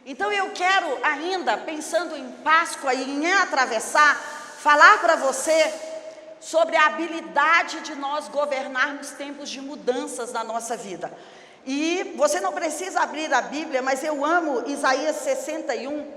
Então eu quero ainda, pensando em Páscoa e em atravessar, falar para você sobre a habilidade de nós governarmos tempos de mudanças na nossa vida. E você não precisa abrir a Bíblia, mas eu amo Isaías 61,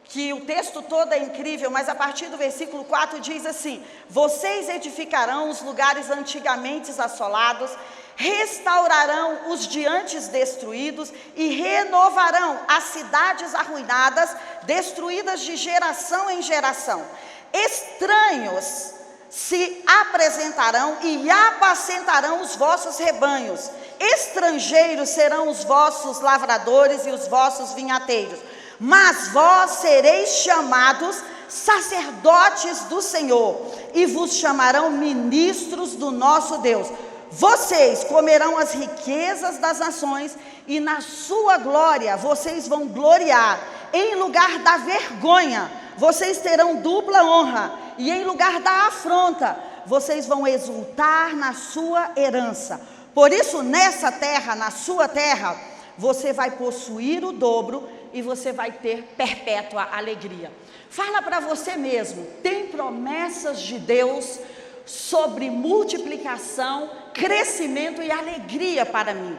que o texto todo é incrível, mas a partir do versículo 4 diz assim: vocês edificarão os lugares antigamente assolados, restaurarão os de antes destruídos e renovarão as cidades arruinadas, destruídas de geração em geração. Estranhos se apresentarão e apacentarão os vossos rebanhos. Estrangeiros serão os vossos lavradores e os vossos vinhateiros. Mas vós sereis chamados sacerdotes do Senhor, e vos chamarão ministros do nosso Deus. Vocês comerão as riquezas das nações, e na sua glória vocês vão gloriar. Em lugar da vergonha, vocês terão dupla honra, e em lugar da afronta, vocês vão exultar na sua herança. Por isso, nessa terra, na sua terra, você vai possuir o dobro e você vai ter perpétua alegria. Fala para você mesmo, tem promessas de Deus sobre multiplicação, crescimento e alegria para mim.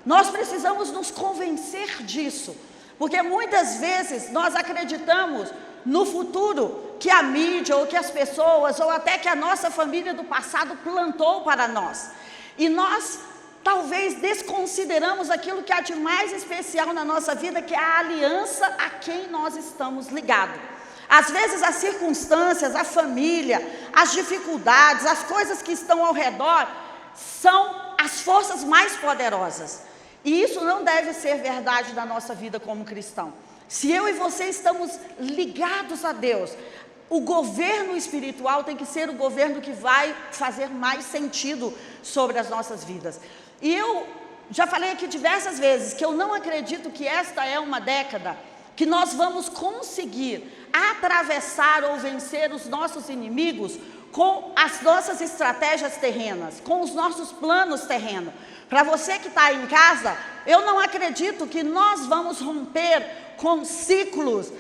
Nós precisamos nos convencer disso, porque muitas vezes nós acreditamos no futuro que a mídia ou que as pessoas ou até que a nossa família do passado plantou para nós. E nós talvez desconsideramos aquilo que há de mais especial na nossa vida, que é a aliança a quem nós estamos ligados. Às vezes as circunstâncias, a família, as dificuldades, as coisas que estão ao redor são as forças mais poderosas. E isso não deve ser verdade na nossa vida como cristão. Se eu e você estamos ligados a Deus, o governo espiritual tem que ser o governo que vai fazer mais sentido sobre as nossas vidas. E eu já falei aqui diversas vezes que eu não acredito que esta é uma década que nós vamos conseguir atravessar ou vencer os nossos inimigos com as nossas estratégias terrenas, com os nossos planos terrenos. Para você que está em casa, eu não acredito que nós vamos romper com ciclos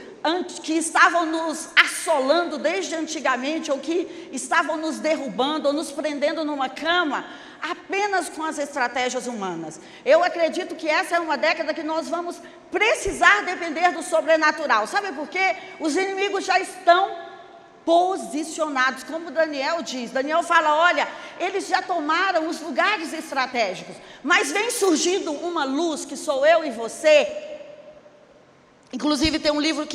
que estavam nos assolando desde antigamente, ou que estavam nos derrubando, ou nos prendendo numa cama, apenas com as estratégias humanas. Eu acredito que essa é uma década que nós vamos precisar depender do sobrenatural. Sabe por quê? Os inimigos já estão posicionados, como Daniel diz. Daniel fala, olha, eles já tomaram os lugares estratégicos, mas vem surgindo uma luz que sou eu e você. Inclusive tem um livro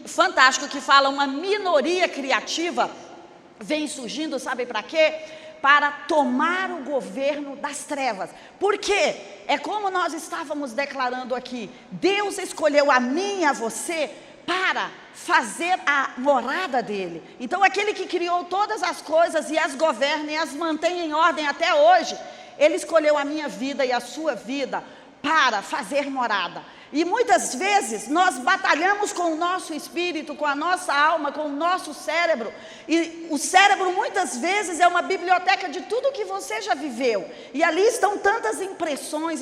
fantástico que fala uma minoria criativa vem surgindo, sabe para quê? Para tomar o governo das trevas. Por quê? É como nós estávamos declarando aqui, Deus escolheu a mim e a você para fazer a morada dele. Então aquele que criou todas as coisas e as governa e as mantém em ordem até hoje, ele escolheu a minha vida e a sua vida para fazer morada. E muitas vezes nós batalhamos com o nosso espírito, com a nossa alma, com o nosso cérebro. E o cérebro muitas vezes é uma biblioteca de tudo que você já viveu. E ali estão tantas impressões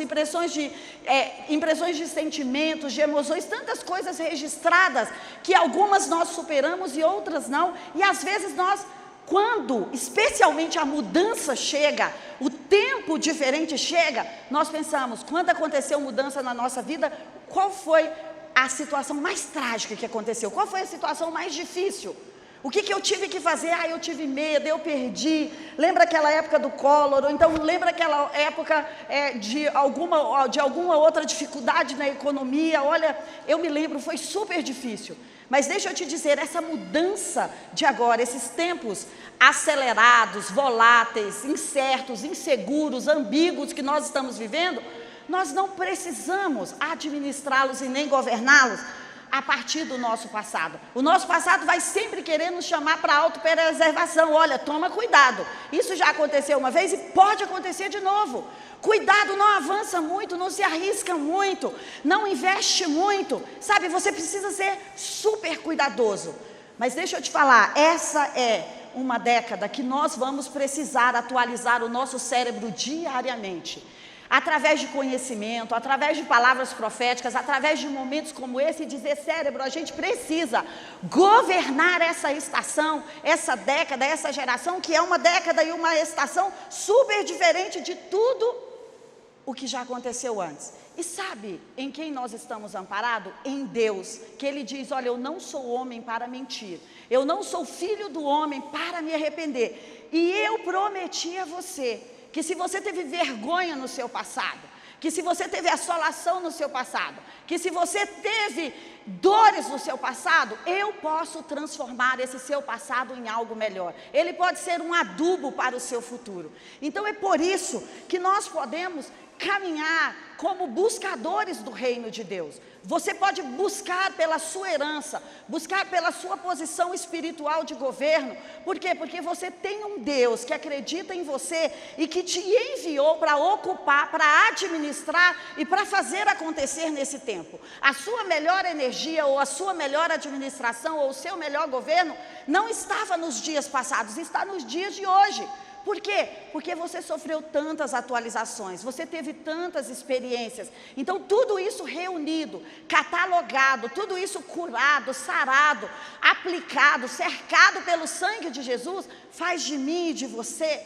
de sentimentos, de emoções, tantas coisas registradas, que algumas nós superamos e outras não. E às vezes nós, quando especialmente a mudança chega, o tempo diferente chega, nós pensamos, quando aconteceu mudança na nossa vida, qual foi a situação mais trágica que aconteceu? Qual foi a situação mais difícil? O que eu tive que fazer? Eu tive medo, eu perdi. Lembra aquela época do Collor? Ou então lembra aquela época de alguma outra dificuldade na economia? Olha, eu me lembro, foi super difícil. Mas deixa eu te dizer, essa mudança de agora, esses tempos acelerados, voláteis, incertos, inseguros, ambíguos que nós estamos vivendo, nós não precisamos administrá-los e nem governá-los a partir do nosso passado. O nosso passado vai sempre querer nos chamar para a autopreservação. Olha, toma cuidado. Isso já aconteceu uma vez e pode acontecer de novo. Cuidado, não avança muito, não se arrisca muito, não investe muito. Sabe, você precisa ser super cuidadoso. Mas deixa eu te falar, essa é uma década que nós vamos precisar atualizar o nosso cérebro diariamente. através de conhecimento, através de palavras proféticas, através de momentos como esse, e dizer: cérebro, a gente precisa governar essa estação, essa década, essa geração, que é uma década e uma estação super diferente de tudo o que já aconteceu antes. E sabe em quem nós estamos amparados? Em Deus, que Ele diz: olha, eu não sou homem para mentir, eu não sou filho do homem para me arrepender, e eu prometi a você, que se você teve vergonha no seu passado, que se você teve assolação no seu passado, que se você teve dores no seu passado, eu posso transformar esse seu passado em algo melhor. Ele pode ser um adubo para o seu futuro. Então é por isso que nós podemos caminhar como buscadores do reino de Deus. Você pode buscar pela sua herança, buscar pela sua posição espiritual de governo. Por quê? Porque você tem um Deus que acredita em você e que te enviou para ocupar, para administrar e para fazer acontecer nesse tempo. A sua melhor energia, ou a sua melhor administração, ou o seu melhor governo não estava nos dias passados, está nos dias de hoje. Por quê? Porque você sofreu tantas atualizações, você teve tantas experiências. Então tudo isso reunido, catalogado, tudo isso curado, sarado, aplicado, cercado pelo sangue de Jesus, faz de mim e de você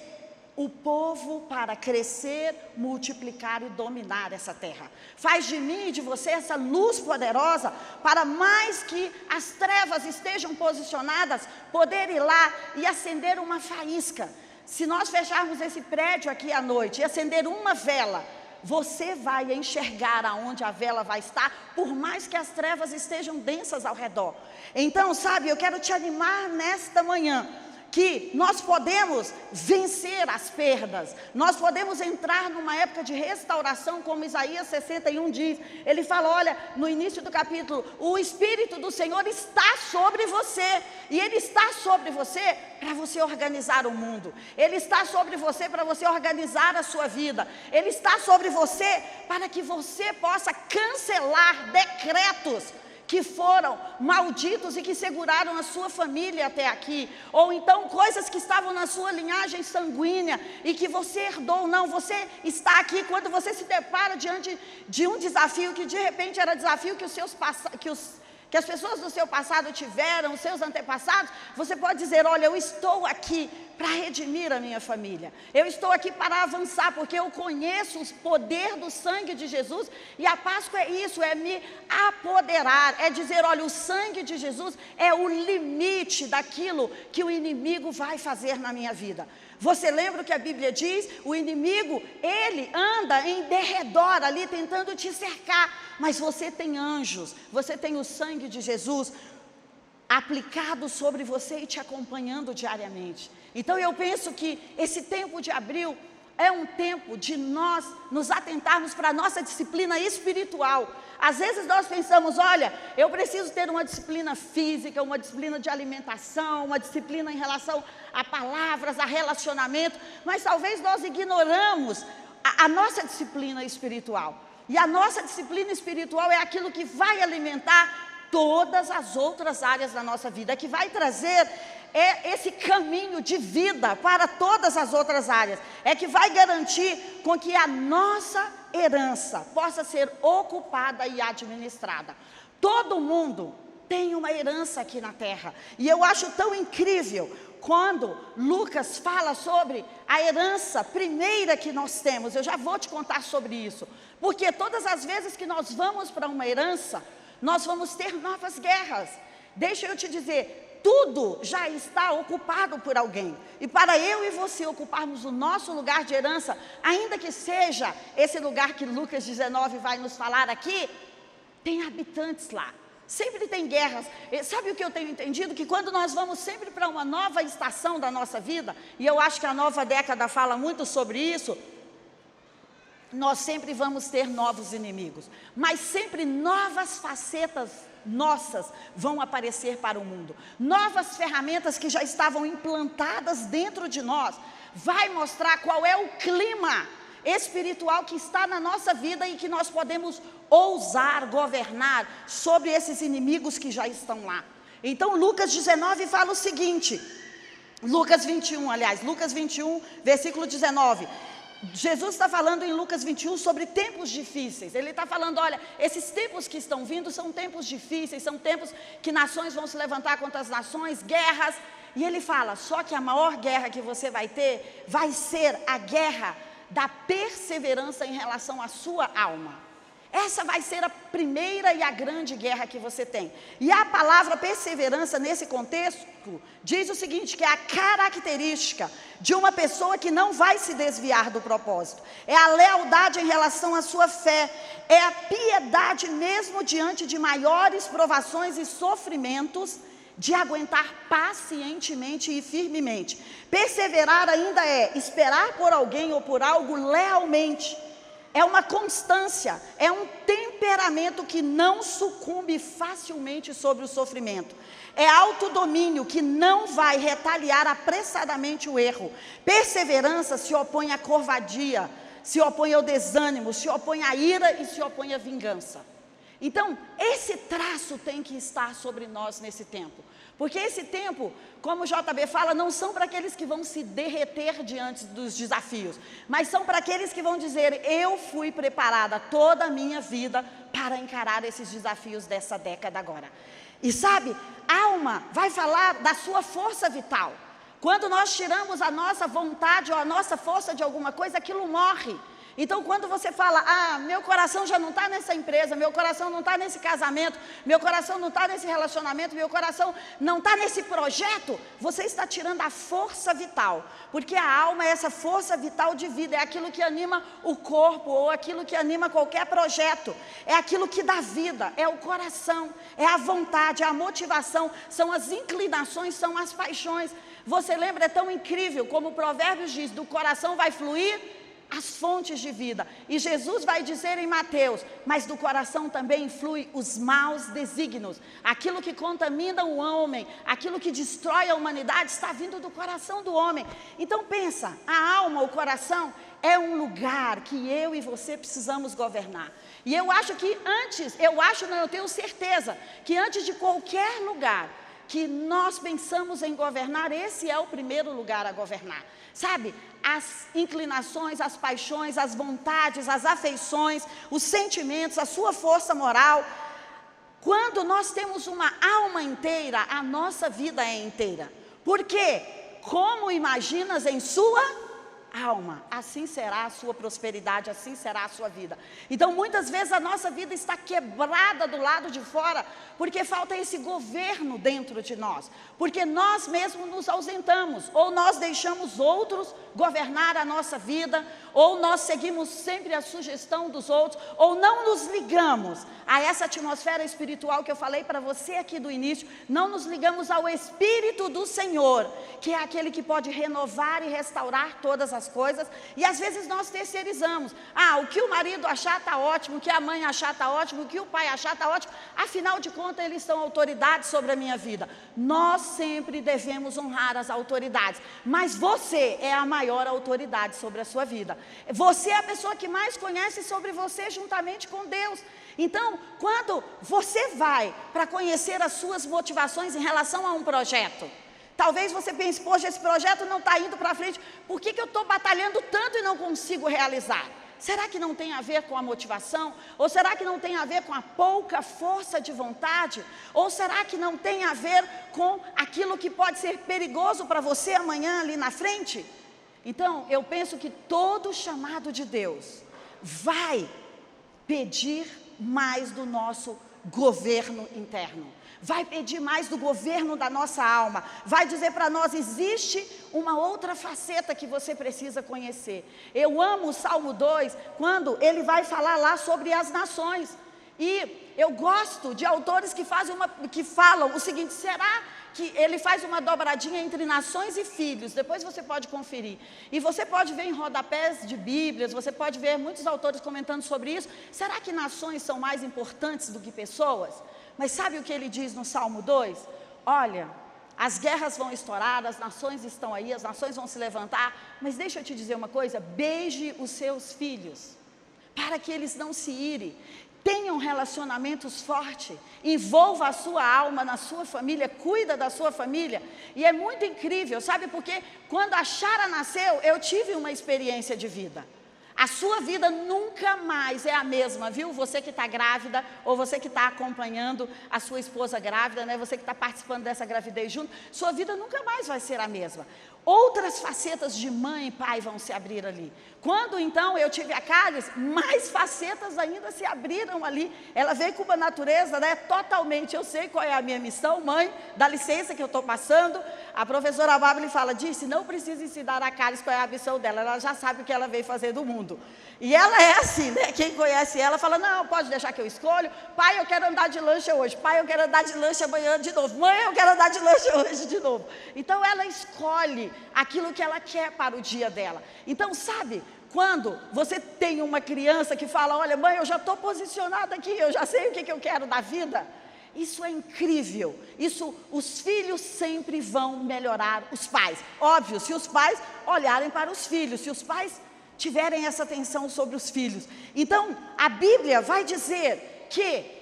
o povo para crescer, multiplicar e dominar essa terra. Faz de mim e de você essa luz poderosa para, mais que as trevas estejam posicionadas, poder ir lá e acender uma faísca. Se nós fecharmos esse prédio aqui à noite e acender uma vela, você vai enxergar aonde a vela vai estar, por mais que as trevas estejam densas ao redor. Então, sabe, eu quero te animar nesta manhã, que nós podemos vencer as perdas, nós podemos entrar numa época de restauração, como Isaías 61 diz. Ele fala, olha, no início do capítulo, o Espírito do Senhor está sobre você, e Ele está sobre você para você organizar o mundo, Ele está sobre você para você organizar a sua vida, Ele está sobre você para que você possa cancelar decretos que foram malditos e que seguraram a sua família até aqui, ou então coisas que estavam na sua linhagem sanguínea e que você herdou. Não, você está aqui quando você se depara diante de um desafio que de repente era desafio que as pessoas do seu passado tiveram, os seus antepassados. Você pode dizer, olha, eu estou aqui para redimir a minha família, eu estou aqui para avançar, porque eu conheço o poder do sangue de Jesus, e a Páscoa é isso, é me apoderar, é dizer, olha, o sangue de Jesus é o limite daquilo que o inimigo vai fazer na minha vida. Você lembra o que a Bíblia diz? O inimigo, ele anda em derredor ali, tentando te cercar, mas você tem anjos, você tem o sangue de Jesus aplicado sobre você e te acompanhando diariamente. Então eu penso que esse tempo de abril é um tempo de nós nos atentarmos para a nossa disciplina espiritual. Às vezes nós pensamos, olha, eu preciso ter uma disciplina física, uma disciplina de alimentação, uma disciplina em relação a palavras, a relacionamento, mas talvez nós ignoramos a nossa disciplina espiritual. E a nossa disciplina espiritual é aquilo que vai alimentar todas as outras áreas da nossa vida, que vai trazer esse caminho de vida para todas as outras áreas, é que vai garantir com que a nossa herança possa ser ocupada e administrada. Todo mundo tem uma herança aqui na terra, e eu acho tão incrível quando Lucas fala sobre a herança primeira que nós temos. Eu já vou te contar sobre isso, porque todas as vezes que nós vamos para uma herança, nós vamos ter novas guerras. Deixa eu te dizer, tudo já está ocupado por alguém, e para eu e você ocuparmos o nosso lugar de herança, ainda que seja esse lugar que Lucas 19 vai nos falar aqui, tem habitantes lá, sempre tem guerras. Sabe o que eu tenho entendido? Que quando nós vamos sempre para uma nova estação da nossa vida, e eu acho que a nova década fala muito sobre isso, nós sempre vamos ter novos inimigos, mas sempre novas facetas nossas vão aparecer para o mundo, novas ferramentas que já estavam implantadas dentro de nós, vai mostrar qual é o clima espiritual que está na nossa vida e que nós podemos ousar governar sobre esses inimigos que já estão lá. Então Lucas 19 fala o seguinte, Lucas 21, versículo 19, Jesus está falando em Lucas 21 sobre tempos difíceis. Ele está falando, olha, esses tempos que estão vindo são tempos difíceis, são tempos que nações vão se levantar contra as nações, guerras. E ele fala, só que a maior guerra que você vai ter, vai ser a guerra da perseverança em relação à sua alma. Essa vai ser a primeira e a grande guerra que você tem. E a palavra perseverança nesse contexto diz o seguinte, que é a característica de uma pessoa que não vai se desviar do propósito. É a lealdade em relação à sua fé, é a piedade mesmo diante de maiores provações e sofrimentos, de aguentar pacientemente e firmemente. Perseverar ainda é esperar por alguém ou por algo lealmente. É uma constância, é um temperamento que não sucumbe facilmente sobre o sofrimento. É autodomínio que não vai retaliar apressadamente o erro. Perseverança se opõe à covardia, se opõe ao desânimo, se opõe à ira e se opõe à vingança. Então, esse traço tem que estar sobre nós nesse tempo. Porque esse tempo, como o JB fala, não são para aqueles que vão se derreter diante dos desafios, mas são para aqueles que vão dizer, eu fui preparada toda a minha vida para encarar esses desafios dessa década agora. E sabe, alma vai falar da sua força vital. Quando nós tiramos a nossa vontade ou a nossa força de alguma coisa, aquilo morre. Então, quando você fala, meu coração já não está nessa empresa, meu coração não está nesse casamento, meu coração não está nesse relacionamento, meu coração não está nesse projeto, você está tirando a força vital. Porque a alma é essa força vital de vida, é aquilo que anima o corpo, ou aquilo que anima qualquer projeto, é aquilo que dá vida, é o coração, é a vontade, é a motivação, são as inclinações, são as paixões. Você lembra, é tão incrível como o Provérbios diz, do coração vai fluir as fontes de vida. E Jesus vai dizer em Mateus, mas do coração também flui os maus desígnios. Aquilo que contamina o homem, aquilo que destrói a humanidade, está vindo do coração do homem. Então pensa, a alma, o coração, é um lugar que eu e você precisamos governar. E eu acho que eu tenho certeza, que antes de qualquer lugar que nós pensamos em governar, esse é o primeiro lugar a governar. Sabe, as inclinações, as paixões, as vontades, as afeições, os sentimentos, a sua força moral. Quando nós temos uma alma inteira, a nossa vida é inteira. Por quê? Como imaginas em sua alma, assim será a sua prosperidade, assim será a sua vida. Então, muitas vezes a nossa vida está quebrada do lado de fora, porque falta esse governo dentro de nós, porque nós mesmos nos ausentamos, ou nós deixamos outros governar a nossa vida, ou nós seguimos sempre a sugestão dos outros, ou não nos ligamos a essa atmosfera espiritual que eu falei para você aqui do início, não nos ligamos ao Espírito do Senhor, que é aquele que pode renovar e restaurar todas as coisas, e às vezes nós terceirizamos. O que o marido achar está ótimo, o que a mãe achar está ótimo, o que o pai achar está ótimo, afinal de contas eles são autoridades sobre a minha vida. Nós sempre devemos honrar as autoridades, mas você é a maior autoridade sobre a sua vida. Você é a pessoa que mais conhece sobre você juntamente com Deus. Então, quando você vai para conhecer as suas motivações em relação a um projeto, talvez você pense, poxa, esse projeto não está indo para frente, por que eu estou batalhando tanto e não consigo realizar? Será que não tem a ver com a motivação? Ou será que não tem a ver com a pouca força de vontade? Ou será que não tem a ver com aquilo que pode ser perigoso para você amanhã ali na frente? Então, eu penso que todo chamado de Deus vai pedir mais do nosso governo interno. Vai pedir mais do governo da nossa alma, vai dizer para nós, existe uma outra faceta que você precisa conhecer. Eu amo o Salmo 2, quando ele vai falar lá sobre as nações, e eu gosto de autores que falam o seguinte, será que ele faz uma dobradinha entre nações e filhos? Depois você pode conferir, e você pode ver em rodapés de bíblias, você pode ver muitos autores comentando sobre isso. Será que nações são mais importantes do que pessoas? Mas sabe o que ele diz no Salmo 2? Olha, as guerras vão estourar, as nações estão aí, as nações vão se levantar, mas deixa eu te dizer uma coisa, beije os seus filhos, para que eles não se irem. Tenham relacionamentos fortes, envolva a sua alma na sua família, cuida da sua família. E é muito incrível, sabe por quê? Quando a Chara nasceu, eu tive uma experiência de vida. A sua vida nunca mais é a mesma, viu? Você que está grávida, ou você que está acompanhando a sua esposa grávida, né? Você que está participando dessa gravidez junto, sua vida nunca mais vai ser a mesma. Outras facetas de mãe e pai vão se abrir ali. Quando então eu tive a Cálice, mais facetas ainda se abriram ali. Ela veio com uma natureza, né, totalmente, eu sei qual é a minha missão, mãe, dá licença que eu estou passando. A professora Bárbara fala, disse, não precisa ensinar a Cálice qual é a missão dela, ela já sabe o que ela veio fazer do mundo. E ela é assim, né, quem conhece ela fala, não, pode deixar que eu escolho. Pai, eu quero andar de lancha hoje. Pai, eu quero andar de lancha amanhã de novo. Mãe, eu quero andar de lancha hoje de novo. Então ela escolhe aquilo que ela quer para o dia dela. Então, sabe, quando você tem uma criança que fala, olha, mãe, eu já estou posicionada aqui, eu já sei o que eu quero da vida. Isso é incrível. Isso, os filhos sempre vão melhorar os pais. Óbvio, se os pais olharem para os filhos, se os pais tiverem essa atenção sobre os filhos. Então, a Bíblia vai dizer que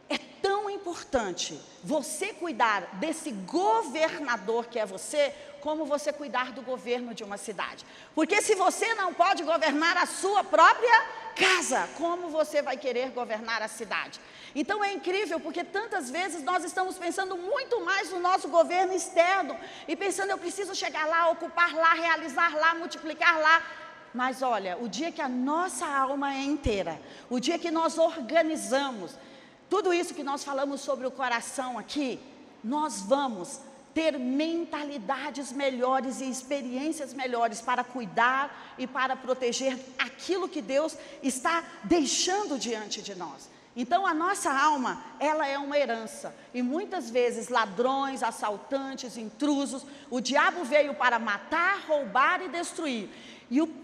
é tão importante você cuidar desse governador que é você, como você cuidar do governo de uma cidade. Porque se você não pode governar a sua própria casa, como você vai querer governar a cidade? Então é incrível, porque tantas vezes nós estamos pensando muito mais no nosso governo externo, e pensando, eu preciso chegar lá, ocupar lá, realizar lá, multiplicar lá. Mas olha, o dia que a nossa alma é inteira, o dia que nós organizamos, tudo isso que nós falamos sobre o coração aqui, nós vamos ter mentalidades melhores e experiências melhores para cuidar e para proteger aquilo que Deus está deixando diante de nós. Então a nossa alma, ela é uma herança, e muitas vezes ladrões, assaltantes, intrusos, o diabo veio para matar, roubar e destruir.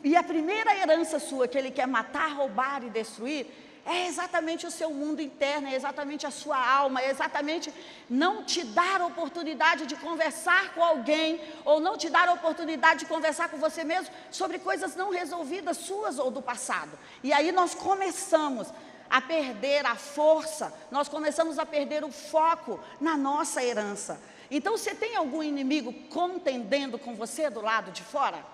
E a primeira herança sua que ele quer matar, roubar e destruir, é exatamente o seu mundo interno, é exatamente a sua alma, é exatamente não te dar oportunidade de conversar com alguém, ou não te dar a oportunidade de conversar com você mesmo sobre coisas não resolvidas suas ou do passado. E aí nós começamos a perder a força, nós começamos a perder o foco na nossa herança. Então, você tem algum inimigo contendendo com você do lado de fora?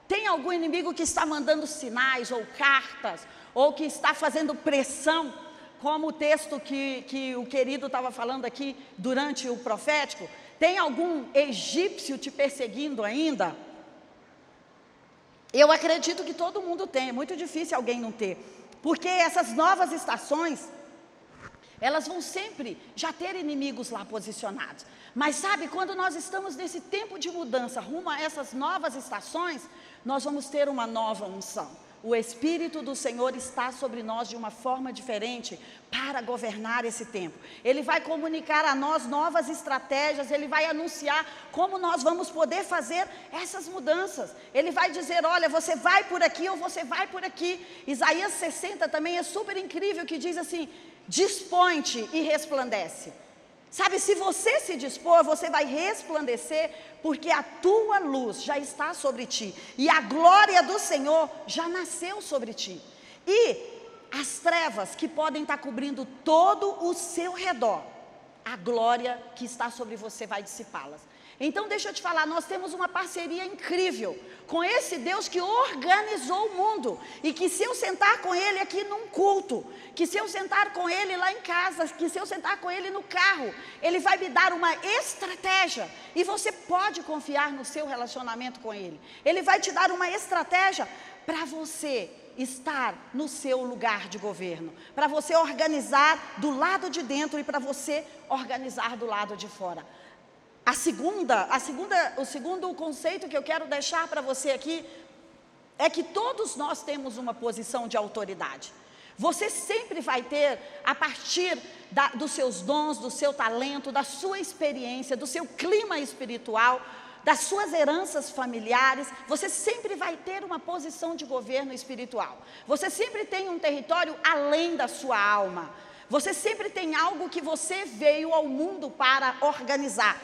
Tem algum inimigo que está mandando sinais ou cartas, ou que está fazendo pressão, como o texto que o querido estava falando aqui durante o profético? Tem algum egípcio te perseguindo ainda? Eu acredito que todo mundo tem, é muito difícil alguém não ter, porque essas novas estações, elas vão sempre já ter inimigos lá posicionados. Mas sabe, quando nós estamos nesse tempo de mudança, rumo a essas novas estações, nós vamos ter uma nova unção. O Espírito do Senhor está sobre nós de uma forma diferente para governar esse tempo. Ele vai comunicar a nós novas estratégias, Ele vai anunciar como nós vamos poder fazer essas mudanças. Ele vai dizer, olha, você vai por aqui ou você vai por aqui. Isaías 60 também é super incrível, que diz assim, dispõe-te e resplandece. Sabe, se você se dispor, você vai resplandecer, porque a tua luz já está sobre ti, e a glória do Senhor já nasceu sobre ti. E as trevas que podem estar cobrindo todo o seu redor, a glória que está sobre você vai dissipá-las. Então deixa eu te falar, nós temos uma parceria incrível com esse Deus que organizou o mundo, e que se eu sentar com Ele aqui num culto, que se eu sentar com Ele lá em casa, que se eu sentar com Ele no carro, Ele vai me dar uma estratégia, e você pode confiar no seu relacionamento com Ele. Ele vai te dar uma estratégia para você estar no seu lugar de governo, para você organizar do lado de dentro e para você organizar do lado de fora. O segundo conceito que eu quero deixar para você aqui é que todos nós temos uma posição de autoridade. Você sempre vai ter, a partir dos seus dons, do seu talento, da sua experiência, do seu clima espiritual, das suas heranças familiares, você sempre vai ter uma posição de governo espiritual. Você sempre tem um território além da sua alma. Você sempre tem algo que você veio ao mundo para organizar.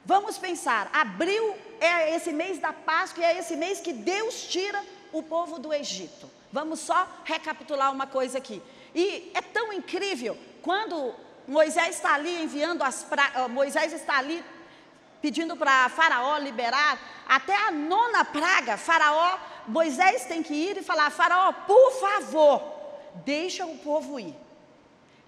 Vamos pensar, abril é esse mês da Páscoa, e é esse mês que Deus tira o povo do Egito. Vamos só recapitular uma coisa aqui. E é tão incrível, quando Moisés está ali enviando Moisés está ali pedindo para Faraó liberar, até a 9ª praga, Moisés tem que ir e falar: Faraó, por favor, deixa o povo ir.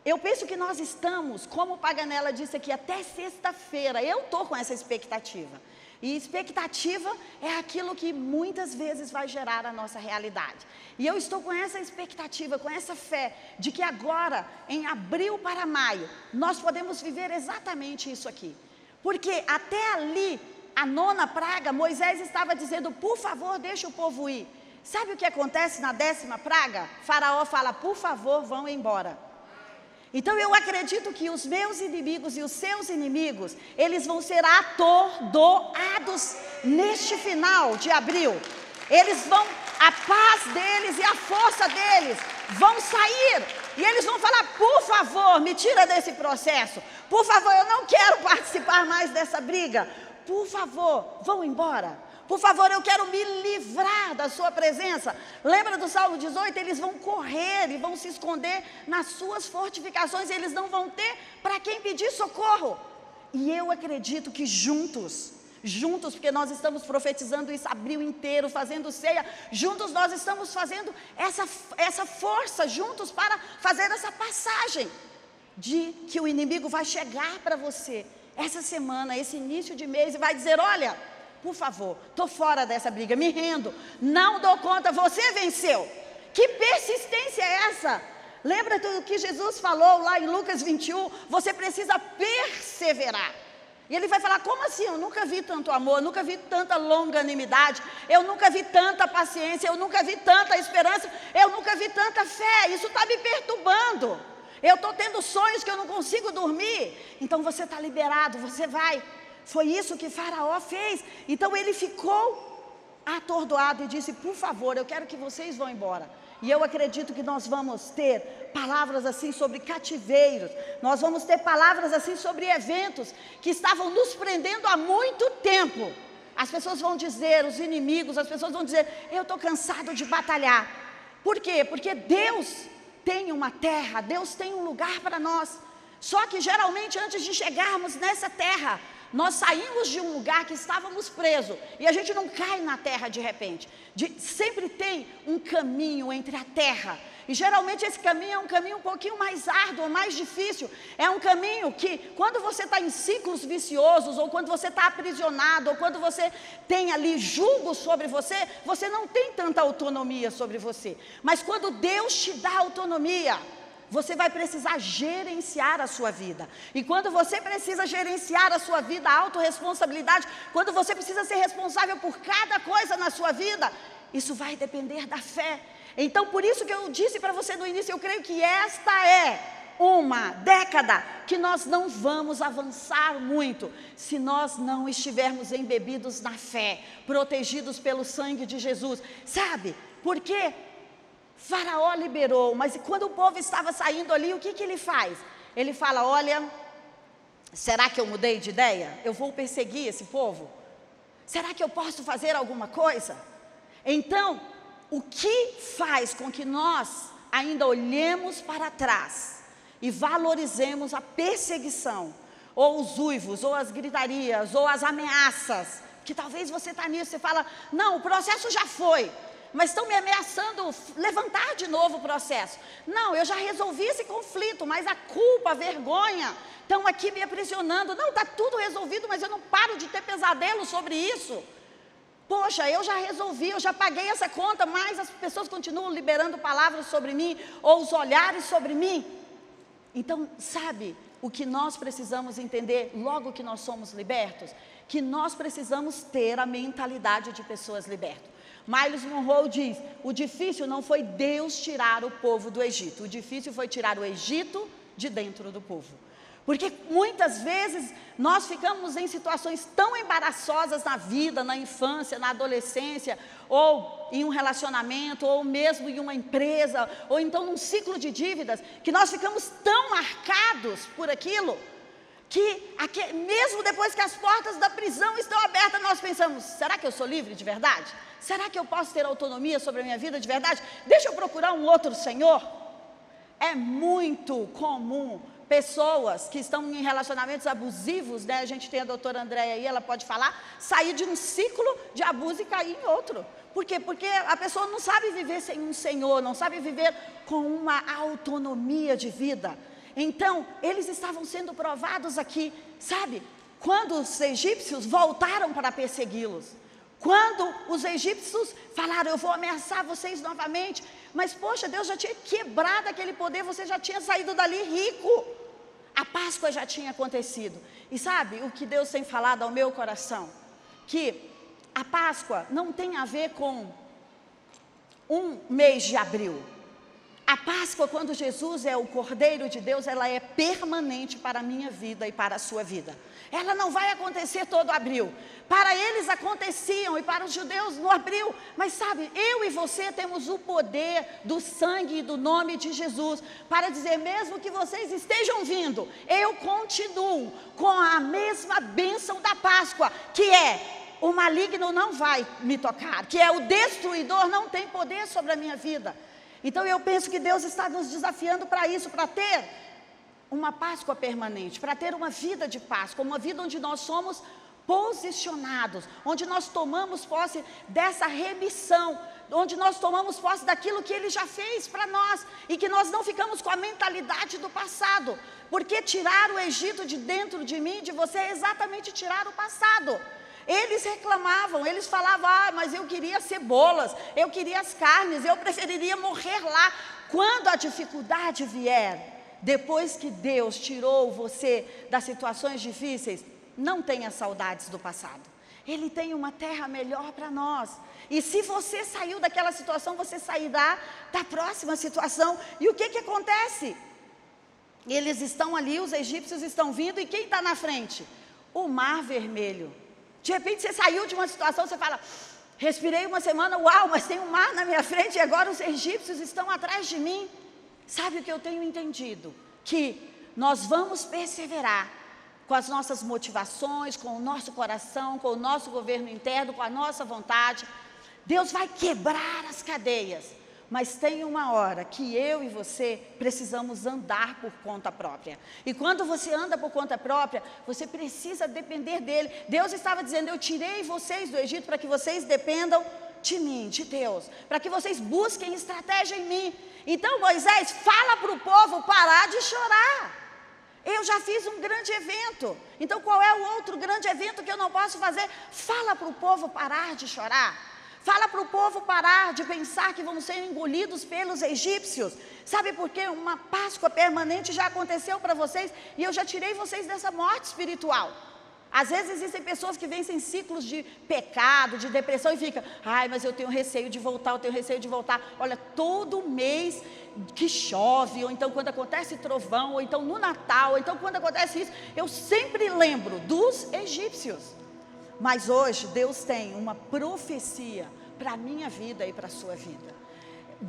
Eu penso que nós estamos, como o Paganella disse aqui, até sexta-feira, eu estou com essa expectativa. E expectativa é aquilo que muitas vezes vai gerar a nossa realidade. E eu estou com essa expectativa, com essa fé, de que agora, em abril para maio, nós podemos viver exatamente isso aqui. Porque até ali, a 9ª praga, Moisés estava dizendo: por favor, deixa o povo ir. Sabe o que acontece na 10ª praga? Faraó fala: por favor, vão embora. Então eu acredito que os meus inimigos e os seus inimigos, eles vão ser atordoados neste final de abril. A paz deles e a força deles vão sair. E eles vão falar: por favor, me tira desse processo. Por favor, eu não quero participar mais dessa briga. Por favor, vão embora. Por favor, eu quero me livrar da sua presença. Lembra do Salmo 18? Eles vão correr e vão se esconder nas suas fortificações. Eles não vão ter para quem pedir socorro. E eu acredito que juntos, porque nós estamos profetizando isso abril inteiro, fazendo ceia, juntos nós estamos fazendo essa força, juntos, para fazer essa passagem de que o inimigo vai chegar para você essa semana, esse início de mês, e vai dizer: olha, por favor, estou fora dessa briga, me rendo, não dou conta, você venceu. Que persistência é essa? Lembra do que Jesus falou lá em Lucas 21? Você precisa perseverar. E ele vai falar: como assim? Eu nunca vi tanto amor, nunca vi tanta longanimidade, eu nunca vi tanta paciência, eu nunca vi tanta esperança, eu nunca vi tanta fé. Isso está me perturbando. Eu estou tendo sonhos que eu não consigo dormir. Então você está liberado, você vai. Foi isso que Faraó fez. Então ele ficou atordoado e disse: por favor, eu quero que vocês vão embora. E eu acredito que nós vamos ter palavras assim sobre cativeiros, nós vamos ter palavras assim sobre eventos que estavam nos prendendo há muito tempo. As pessoas vão dizer, os inimigos, as pessoas vão dizer: eu estou cansado de batalhar. Por quê? Porque Deus tem uma terra, Deus tem um lugar para nós. Só que geralmente, antes de chegarmos nessa terra, nós saímos de um lugar que estávamos presos, e a gente não cai na terra de repente. Sempre tem um caminho entre a terra, e geralmente esse caminho é um caminho um pouquinho mais árduo, mais difícil. É um caminho que, quando você está em ciclos viciosos, ou quando você está aprisionado, ou quando você tem ali julgo sobre você, você não tem tanta autonomia sobre você. Mas quando Deus te dá autonomia, você vai precisar gerenciar a sua vida. E quando você precisa gerenciar a sua vida, a autorresponsabilidade, quando você precisa ser responsável por cada coisa na sua vida, isso vai depender da fé. Então, por isso que eu disse para você no início, eu creio que esta é uma década que nós não vamos avançar muito se nós não estivermos embebidos na fé, protegidos pelo sangue de Jesus. Sabe? Porque Faraó liberou, mas quando o povo estava saindo ali, o que ele faz? Ele fala: olha, será que eu mudei de ideia? Eu vou perseguir esse povo? Será que eu posso fazer alguma coisa? Então, o que faz com que nós ainda olhemos para trás e valorizemos a perseguição, ou os uivos, ou as gritarias, ou as ameaças, que talvez você está nisso, você fala: não, o processo já foi, mas estão me ameaçando levantar de novo o processo. Não, eu já resolvi esse conflito, mas a culpa, a vergonha, estão aqui me aprisionando. Não, está tudo resolvido, mas eu não paro de ter pesadelo sobre isso. Poxa, eu já resolvi, eu já paguei essa conta, mas as pessoas continuam liberando palavras sobre mim, ou os olhares sobre mim. Então, sabe o que nós precisamos entender logo que nós somos libertos? Que nós precisamos ter a mentalidade de pessoas libertas. Myles Munroe diz: o difícil não foi Deus tirar o povo do Egito, o difícil foi tirar o Egito de dentro do povo. Porque muitas vezes nós ficamos em situações tão embaraçosas na vida, na infância, na adolescência, ou em um relacionamento, ou mesmo em uma empresa, ou então num ciclo de dívidas, que nós ficamos tão marcados por aquilo, que mesmo depois que as portas da prisão estão abertas, nós pensamos: será que eu sou livre de verdade? Será que eu posso ter autonomia sobre a minha vida de verdade? Deixa eu procurar um outro Senhor. É muito comum pessoas que estão em relacionamentos abusivos, né? A gente tem a doutora Andréia aí, ela pode falar, sair de um ciclo de abuso e cair em outro. Por quê? Porque a pessoa não sabe viver sem um Senhor, não sabe viver com uma autonomia de vida. Então, eles estavam sendo provados aqui, sabe? Quando os egípcios voltaram para persegui-los. Quando os egípcios falaram, eu vou ameaçar vocês novamente. Mas, poxa, Deus já tinha quebrado aquele poder, você já tinha saído dali rico. A Páscoa já tinha acontecido. E sabe o que Deus tem falado ao meu coração? Que a Páscoa não tem a ver com um mês de abril. A Páscoa, quando Jesus é o Cordeiro de Deus, ela é permanente para a minha vida e para a sua vida. Ela não vai acontecer todo abril. Para eles aconteciam e para os judeus no abril. Mas sabe, eu e você temos o poder do sangue e do nome de Jesus para dizer, mesmo que vocês estejam vindo, eu continuo com a mesma bênção da Páscoa, que é, o maligno não vai me tocar, que é o destruidor não tem poder sobre a minha vida. Então eu penso que Deus está nos desafiando para isso, para ter uma Páscoa permanente, para ter uma vida de Páscoa, uma vida onde nós somos posicionados, onde nós tomamos posse dessa remissão, onde nós tomamos posse daquilo que Ele já fez para nós, e que nós não ficamos com a mentalidade do passado, porque tirar o Egito de dentro de mim e de você é exatamente tirar o passado. Eles reclamavam, eles falavam, mas eu queria cebolas, eu queria as carnes, eu preferiria morrer lá. Quando a dificuldade vier, depois que Deus tirou você das situações difíceis, não tenha saudades do passado. Ele tem uma terra melhor para nós. E se você saiu daquela situação, você sairá da próxima situação. E o que acontece? Eles estão ali, os egípcios estão vindo, e quem está na frente? O Mar Vermelho. De repente você saiu de uma situação, você fala, respirei uma semana, uau, mas tem um mar na minha frente e agora os egípcios estão atrás de mim. Sabe o que eu tenho entendido? Que nós vamos perseverar com as nossas motivações, com o nosso coração, com o nosso governo interno, com a nossa vontade. Deus vai quebrar as cadeias. Mas tem uma hora que eu e você precisamos andar por conta própria. E quando você anda por conta própria, você precisa depender dEle. Deus estava dizendo, eu tirei vocês do Egito para que vocês dependam de mim, de Deus. Para que vocês busquem estratégia em mim. Então Moisés, fala para o povo parar de chorar. Eu já fiz um grande evento. Então qual é o outro grande evento que eu não posso fazer? Fala para o povo parar de chorar. Fala para o povo parar de pensar que vão ser engolidos pelos egípcios. Sabe por quê? Uma Páscoa permanente já aconteceu para vocês e eu já tirei vocês dessa morte espiritual. Às vezes existem pessoas que vencem ciclos de pecado, de depressão e ficam, mas eu tenho receio de voltar, eu tenho receio de voltar. Olha, todo mês que chove, ou então quando acontece trovão, ou então no Natal, ou então quando acontece isso, eu sempre lembro dos egípcios. Mas hoje Deus tem uma profecia para a minha vida e para a sua vida.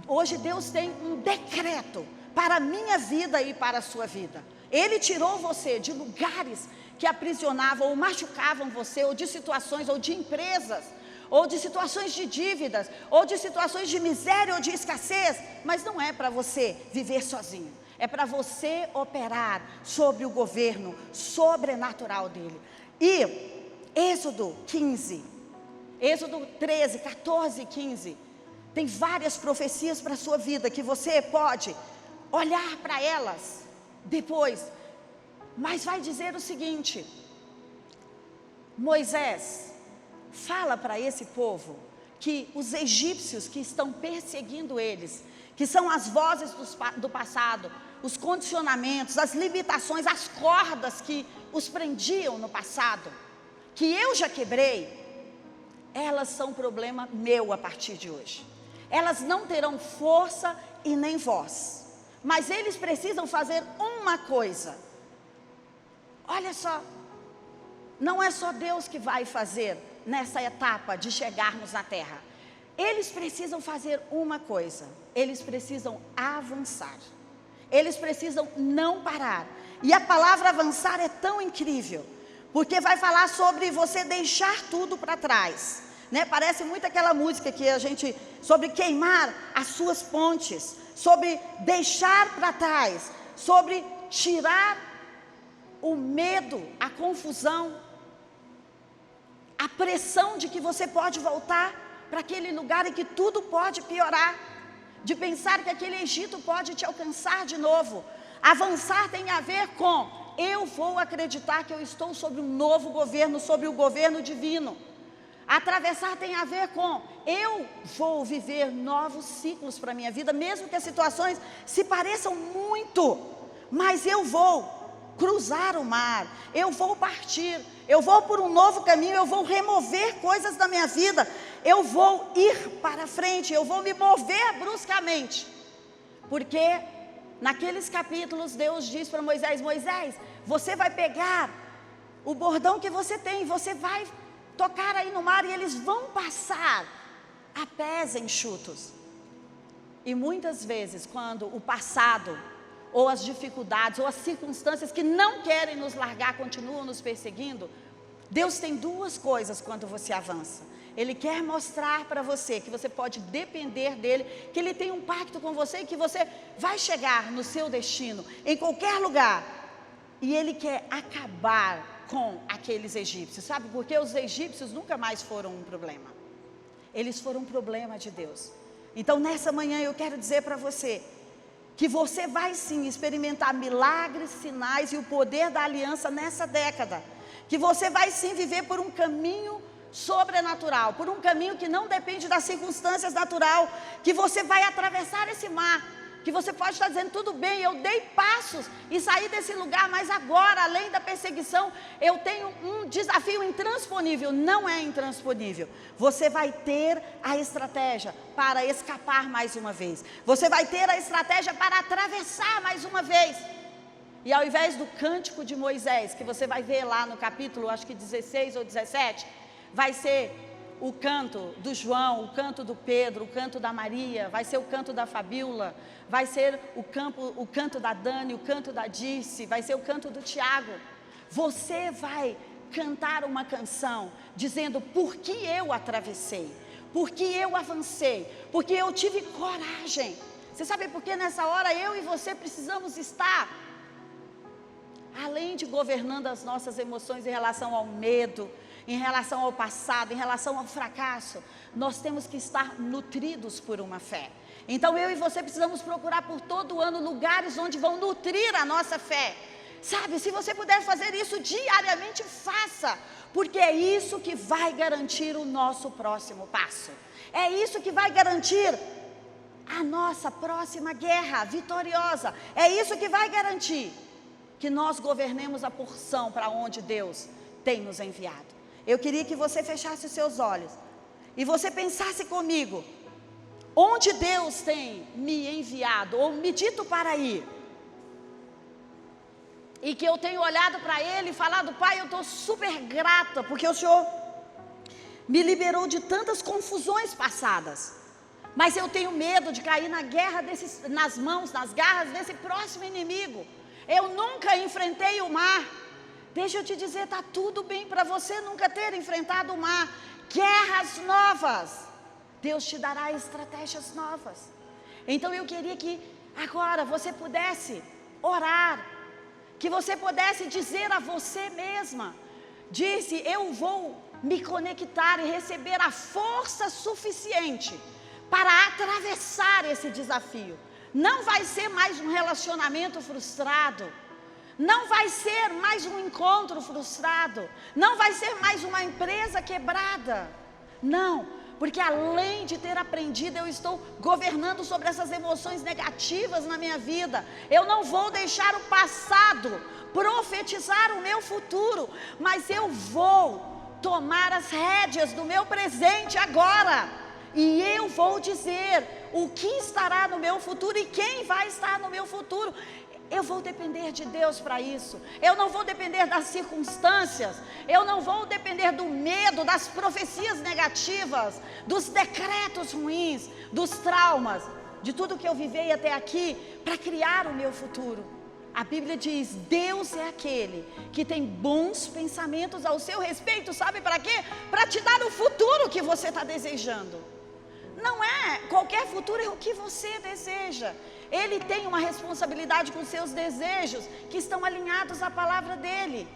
Hoje Deus tem um decreto para a minha vida e para a sua vida. Ele tirou você de lugares que aprisionavam ou machucavam você, ou de situações, ou de empresas, ou de situações de dívidas, ou de situações de miséria ou de escassez. Mas não é para você viver sozinho. É para você operar sobre o governo sobrenatural dele. E Êxodo 15, Êxodo 13, 14 e 15, tem várias profecias para a sua vida, que você pode olhar para elas depois, mas vai dizer o seguinte, Moisés, fala para esse povo, que os egípcios que estão perseguindo eles, que são as vozes do passado, os condicionamentos, as limitações, as cordas que os prendiam no passado, que eu já quebrei, elas são problema meu a partir de hoje. Elas não terão força e nem voz, mas eles precisam fazer uma coisa. Olha só, não é só Deus que vai fazer nessa etapa de chegarmos na terra. Eles precisam fazer uma coisa, eles precisam avançar. Eles precisam não parar. E a palavra avançar é tão incrível, porque vai falar sobre você deixar tudo para trás, né? Parece muito aquela música que a gente, sobre queimar as suas pontes, sobre deixar para trás, sobre tirar o medo, a confusão, a pressão de que você pode voltar para aquele lugar em que tudo pode piorar, de pensar que aquele Egito pode te alcançar de novo. Avançar tem a ver com: eu vou acreditar que eu estou sobre um novo governo, sobre o governo divino. Atravessar tem a ver com: eu vou viver novos ciclos para a minha vida, mesmo que as situações se pareçam muito, mas eu vou cruzar o mar, eu vou partir, eu vou por um novo caminho, eu vou remover coisas da minha vida, eu vou ir para frente, eu vou me mover bruscamente, porque naqueles capítulos Deus diz para Moisés: Moisés, você vai pegar o bordão que você tem, você vai tocar aí no mar e eles vão passar a pés enxutos. E muitas vezes, quando o passado, ou as dificuldades, ou as circunstâncias que não querem nos largar, continuam nos perseguindo, Deus tem duas coisas quando você avança. Ele quer mostrar para você que você pode depender dele, que ele tem um pacto com você e que você vai chegar no seu destino, em qualquer lugar. E ele quer acabar com aqueles egípcios, sabe? Porque os egípcios nunca mais foram um problema. Eles foram um problema de Deus. Então nessa manhã eu quero dizer para você, que você vai sim experimentar milagres, sinais e o poder da aliança nessa década. Que você vai sim viver por um caminho sobrenatural, por um caminho que não depende das circunstâncias naturais. Que você vai atravessar esse mar, que você pode estar dizendo: tudo bem, eu dei passos e saí desse lugar, mas agora, além da perseguição, eu tenho um desafio intransponível. Não é intransponível. Você vai ter a estratégia para escapar mais uma vez. Você vai ter a estratégia para atravessar mais uma vez. E ao invés do cântico de Moisés, que você vai ver lá no capítulo, acho que 16 ou 17, vai ser o canto do João, o canto do Pedro, o canto da Maria, vai ser o canto da Fabíola, vai ser o canto da Dani, o canto da Dirce, vai ser o canto do Tiago. Você vai cantar uma canção dizendo: por que eu atravessei, por que eu avancei, porque eu tive coragem. Você sabe por que nessa hora eu e você precisamos estar, além de governando as nossas emoções em relação ao medo, em relação ao passado, em relação ao fracasso, nós temos que estar nutridos por uma fé. Então eu e você precisamos procurar por todo ano lugares onde vão nutrir a nossa fé. Sabe, se você puder fazer isso diariamente, faça, porque é isso que vai garantir o nosso próximo passo. É isso que vai garantir a nossa próxima guerra vitoriosa. É isso que vai garantir que nós governemos a porção para onde Deus tem nos enviado. Eu queria que você fechasse os seus olhos e você pensasse comigo: onde Deus tem me enviado ou me dito para ir, e que eu tenho olhado para Ele e falado: Pai, eu estou super grata, porque o Senhor me liberou de tantas confusões passadas, mas eu tenho medo de cair na guerra nas garras desse próximo inimigo. Eu nunca enfrentei o mar. Deixa eu te dizer, está tudo bem para você nunca ter enfrentado o mar. Guerras novas, Deus te dará estratégias novas. Então eu queria que agora você pudesse orar, que você pudesse dizer a você mesma: disse, eu vou me conectar e receber a força suficiente para atravessar esse desafio. Não vai ser mais um relacionamento frustrado, não vai ser mais um encontro frustrado, não vai ser mais uma empresa quebrada. Não, porque além de ter aprendido, eu estou governando sobre essas emoções negativas na minha vida. Eu não vou deixar o passado profetizar o meu futuro, mas eu vou tomar as rédeas do meu presente agora, e eu vou dizer o que estará no meu futuro e quem vai estar no meu futuro. Eu vou depender de Deus para isso. Eu não vou depender das circunstâncias, eu não vou depender do medo, das profecias negativas, dos decretos ruins, dos traumas, de tudo que eu vivei até aqui para criar o meu futuro. A Bíblia diz: Deus é aquele que tem bons pensamentos ao seu respeito. Sabe para quê? Para te dar o futuro que você está desejando. Não é qualquer futuro, é o que você deseja. Ele tem uma responsabilidade com seus desejos, que estão alinhados à palavra dele.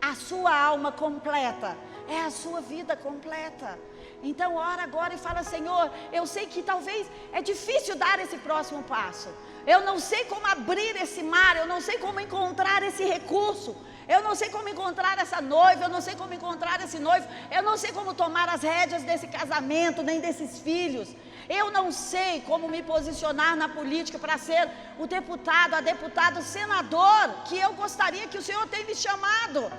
A sua alma completa é a sua vida completa. Então ora agora e fala: Senhor, eu sei que talvez é difícil dar esse próximo passo. Eu não sei como abrir esse mar, eu não sei como encontrar esse recurso, eu não sei como encontrar essa noiva, eu não sei como encontrar esse noivo, eu não sei como tomar as rédeas desse casamento, nem desses filhos. Eu não sei como me posicionar na política para ser o deputado, a deputada, o senador que eu gostaria que o Senhor tenha me chamado.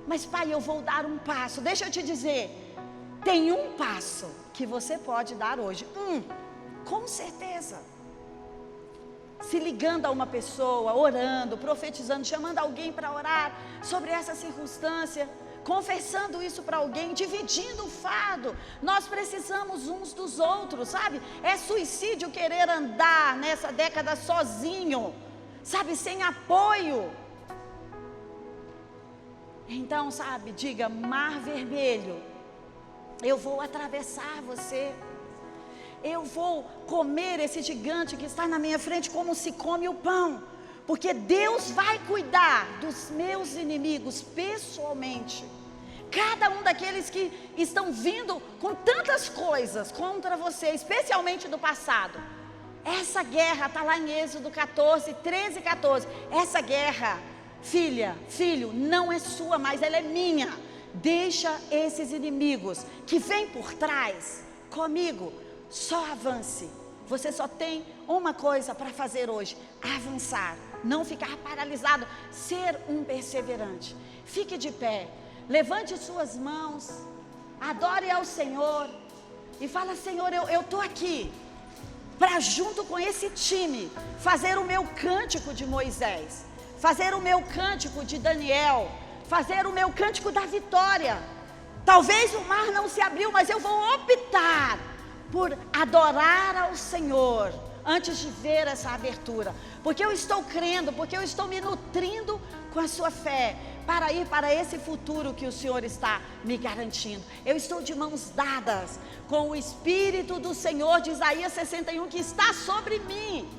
Mas Pai, eu vou dar um passo. Deixa eu te dizer, tem um passo que você pode dar hoje. Com certeza. Se ligando a uma pessoa, orando, profetizando, chamando alguém para orar sobre essa circunstância, confessando isso para alguém, dividindo o fardo. Nós precisamos uns dos outros, sabe? É suicídio querer andar nessa década sozinho, sabe? Sem apoio. Então, sabe, diga: Mar Vermelho, eu vou atravessar você. Eu vou comer esse gigante que está na minha frente como se come o pão. Porque Deus vai cuidar dos meus inimigos pessoalmente. Cada um daqueles que estão vindo com tantas coisas contra você, especialmente do passado. Essa guerra está lá em Êxodo 14, 13 e 14. Essa guerra, filha, filho, não é sua, mas ela é minha. Deixa esses inimigos que vêm por trás comigo. Só avance. Você só tem uma coisa para fazer hoje: avançar, não ficar paralisado, ser um perseverante. Fique de pé, levante suas mãos, adore ao Senhor e fala: Senhor, eu estou aqui para, junto com esse time, fazer o meu cântico de Moisés, fazer o meu cântico de Daniel, fazer o meu cântico da vitória. Talvez o mar não se abriu, mas eu vou optar por adorar ao Senhor antes de ver essa abertura, porque eu estou crendo, porque eu estou me nutrindo com a sua fé, para ir para esse futuro que o Senhor está me garantindo. Eu estou de mãos dadas com o Espírito do Senhor de Isaías 61, que está sobre mim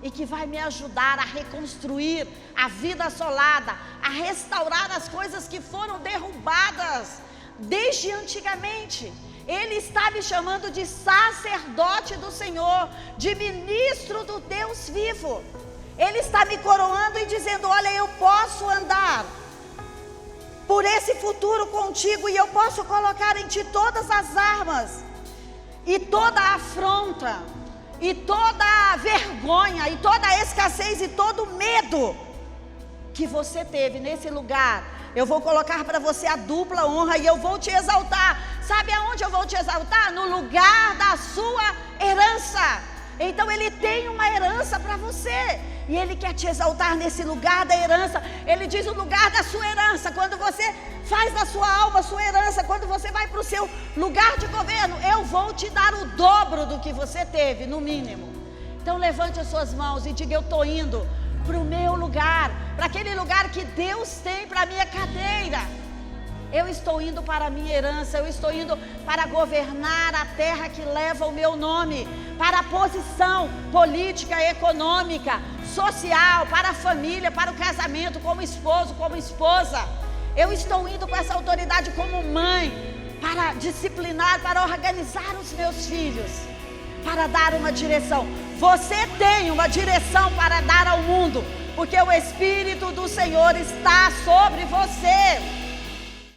e que vai me ajudar a reconstruir a vida assolada, a restaurar as coisas que foram derrubadas desde antigamente. Ele está me chamando de sacerdote do Senhor, de ministro do Deus vivo. Ele está me coroando e dizendo: olha, eu posso andar por esse futuro contigo, e eu posso colocar em ti todas as armas, e toda a afronta, e toda a vergonha, e toda a escassez, e todo o medo que você teve nesse lugar. Eu vou colocar para você a dupla honra, e eu vou te exaltar. Sabe aonde eu vou te exaltar? No lugar da sua herança. Então Ele tem uma herança para você, e Ele quer te exaltar nesse lugar da herança. Ele diz: o lugar da sua herança. Quando você faz da sua alma a sua herança, quando você vai para o seu lugar de governo, eu vou te dar o dobro do que você teve, no mínimo. Então levante as suas mãos e diga: eu estou indo para o meu lugar, para aquele lugar que Deus tem para a minha cadeira. Eu estou indo para a minha herança, eu estou indo para governar a terra que leva o meu nome, para a posição política, econômica, social, para a família, para o casamento, como esposo, como esposa. Eu estou indo com essa autoridade como mãe, para disciplinar, para organizar os meus filhos, para dar uma direção. Você tem uma direção para dar ao mundo, porque o Espírito do Senhor está sobre você.